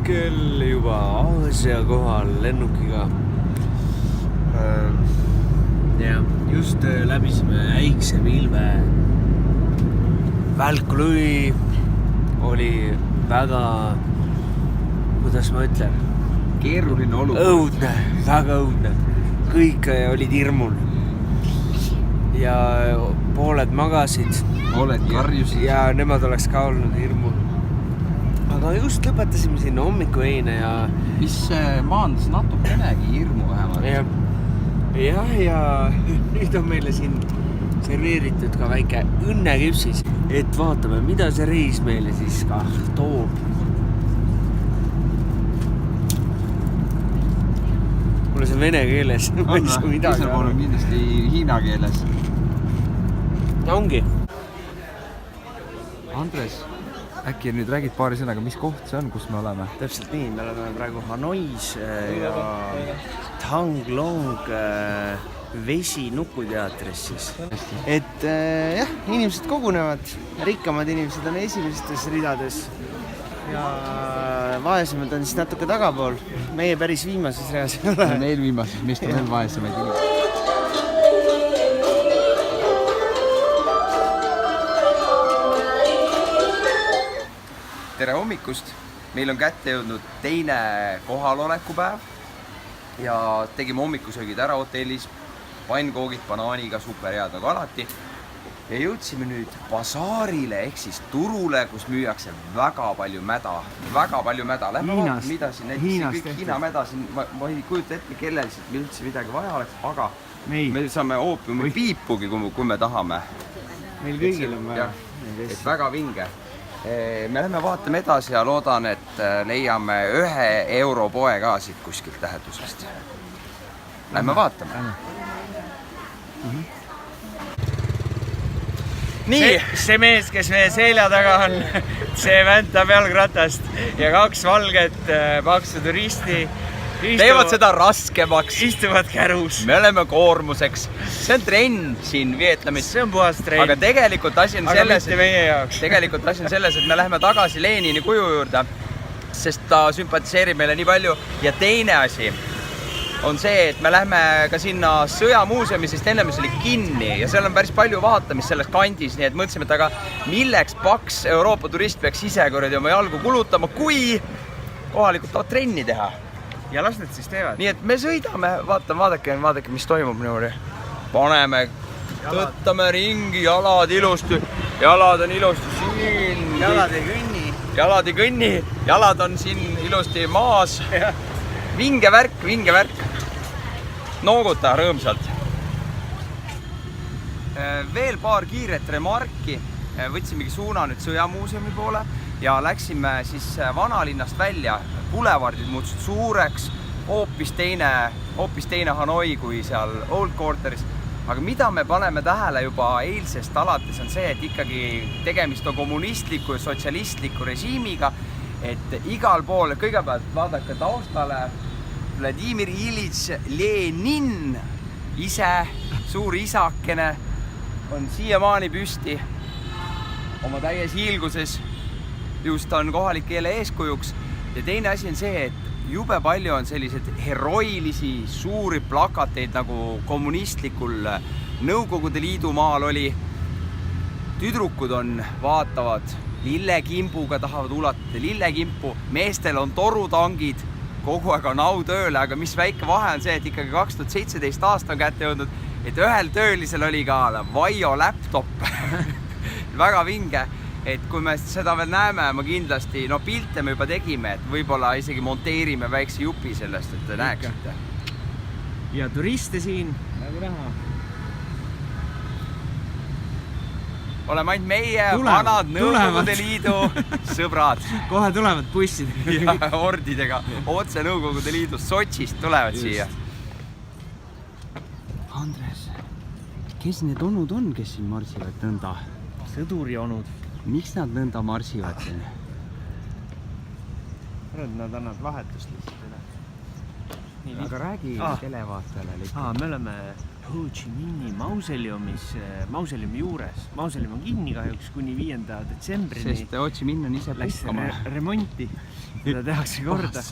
hetkel juba Aasia kohal lennukiga. Ja just läbisime äiksepilve. Välku lõi, oli väga, kuidas ma ütlen? Keeruline olukord. Õudne, väga õudne. Kõik olid hirmul. Ja pooled magasid. Pooled karjusid. Ja nemad oleks ka olnud hirmul. Aga just lõpetasime sinna hommikueine ja... Mis maandas natukenegi hirmu vähemalt. Ja nüüd on meile siin serveeritud ka väike õnneküpsis, et vaatame, mida see reis meile siis ka toob. Mulle see vene keeles. Teisel pool on kindlasti hiina keeles. Ja ongi. Andres, äkki nüüd räägid paari sõnaga, mis koht see on, kus me oleme? Täpselt nii, me oleme praegu Hanois ja Tanglong Vesi nukuteatris siis. Et jah, inimesed kogunevad, rikkamad inimesed on esimestes ridades ja vaesemad on siis natuke tagapool. Meie päris viimases reas ei ole. Meil viimases, meist on veel vaesemaid inimesed. Tere hommikust! Meil on kätte jõudnud teine kohalolekupäev ja tegime hommikusöögid ära hotellis, pannkoogid banaaniga, super head nagu alati. Ja jõudsime nüüd basaarile ehk siis turule, kus müüakse väga palju mäda. Lähme vaatame, mida siin näiteks kõik Hiina mäda siin, ma ei kujuta ette, kellel siit üldse midagi vaja oleks, aga me saame oopiumi piipugi, kui me tahame. Meil kõigil on vaja. Et väga vinge. Me lähme vaatame edasi ja loodan, et leiame 1 euro poe ka siit kuskilt lähedusest. Lähme vaatame. Nii, see mees, kes meie selja taga on, see väntab jalgratast ja 2 valget paksu turisti teevad seda raskemaks. Istuvad kärus. Me oleme koormuseks. See on trenn siin Vietnamis. See on puhas trenn. Aga tegelikult asi on selles, et me läheme tagasi Lenini kuju juurde, sest ta sümpatiseerib meile nii palju. Ja teine asi on see, et me lähme ka sinna sõjamuuseumi, sest enne mis oli kinni ja seal on päris palju vaatamist selles kandis, nii et mõtlesime, et aga milleks paks Euroopa turist peaks ise kuradi oma jalgu kulutama, kui kohalikud tahavad trenni teha. Ja las need siis teevad. Nii et me sõidame, vaadake, mis toimub niimoodi. Paneme, tõttame ringi, jalad ilusti. Jalad on ilusti siin. Jalad ei kõnni. Jalad on siin ilusti maas. Vinge värk. Nooguta rõõmsalt. Veel paar kiiret remarki. Võtsimegi suuna nüüd sõjamuuseumi poole ja läksime siis vanalinnast välja. Boulevardid muutusid suureks, hoopis teine Hanoi kui seal Old Quarteris. Aga mida me paneme tähele juba eilsest alates on see, et ikkagi tegemist on kommunistliku ja sotsialistliku režiimiga, et igal pool, kõigepealt vaadake taustale, Vladimir Iljitš Lenin, ise, suur isakene, on siiamaani püsti oma täies hiilguses, just on kohalik keele eeskujuks. Ja teine asi on see, et jube palju on sellised heroilisi suuri plakateid nagu kommunistlikul Nõukogude Liidu maal oli. Tüdrukud vaatavad lillekimbuga, tahavad ulatada lillekimpu. Meestel on torutangid, kogu aeg on autööle, aga mis väike vahe on see, et ikkagi 2017 aasta on kätte jõudnud, et ühel töölisel oli ka Vaio laptop. Väga vinge. Et kui me seda veel näeme, ma kindlasti, pilte me juba tegime, et võib-olla isegi monteerime väikse jupi sellest, et te näeksite. Ja turiste siin, nagu näha. Oleme ainult meie vanad Nõukogude Liidu sõbrad. Kohe tulevad bussidega. Ja hordidega. Otse Nõukogude Liidu Sotšist tulevad siia. Andres, kes need onud on, kes siin marsivad nõnda? Sõduri onud. Miks nad nõnda marsivad siin? Nad annavad vahetust lihtsalt üle. Aga räägi televaatajale. Me oleme Ho Chi Minhi mausoleumi juures. Mausoleum on kinni kahjuks kuni 5. detsembrini. Sest Ho Chi Minh on ise puhkama. Remonti, seda tehakse korda.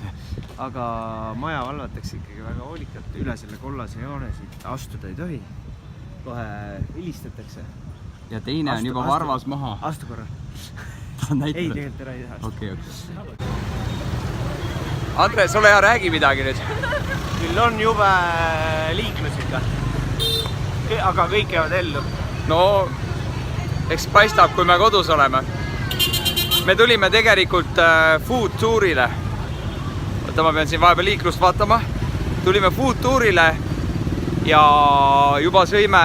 Aga maja valvatakse ikkagi väga hoolikalt. Üle selle kollase joone siit astuda ei tohi. Kohe hilistatakse. Ja teine on juba varvas maha. Astu korra. Ei, tegelikult ära ei taha. Okei. Andre, sulle hea räägi midagi nüüd. Küll on jube liiklus ikka. Aga kõik jäävad ellu. No, eks paistab, kui me kodus oleme. Me tulime tegelikult food tourile. Võtta, ma pean siin vahepeal liiklust vaatama. Tulime food tourile ja juba sõime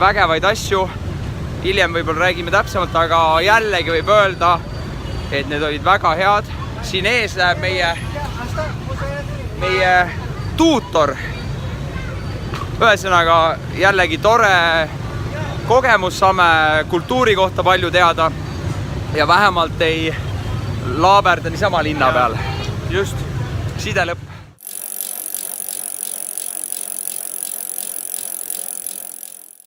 vägevaid asju. Hiljem võib-olla räägime täpsemalt, aga jällegi võib öelda, et need olid väga head. Siin ees läheb meie tuutor. Ühesõnaga jällegi tore kogemus, saame kultuuri kohta palju teada ja vähemalt ei laaberda niisama linna peal. Just. Side lõpp.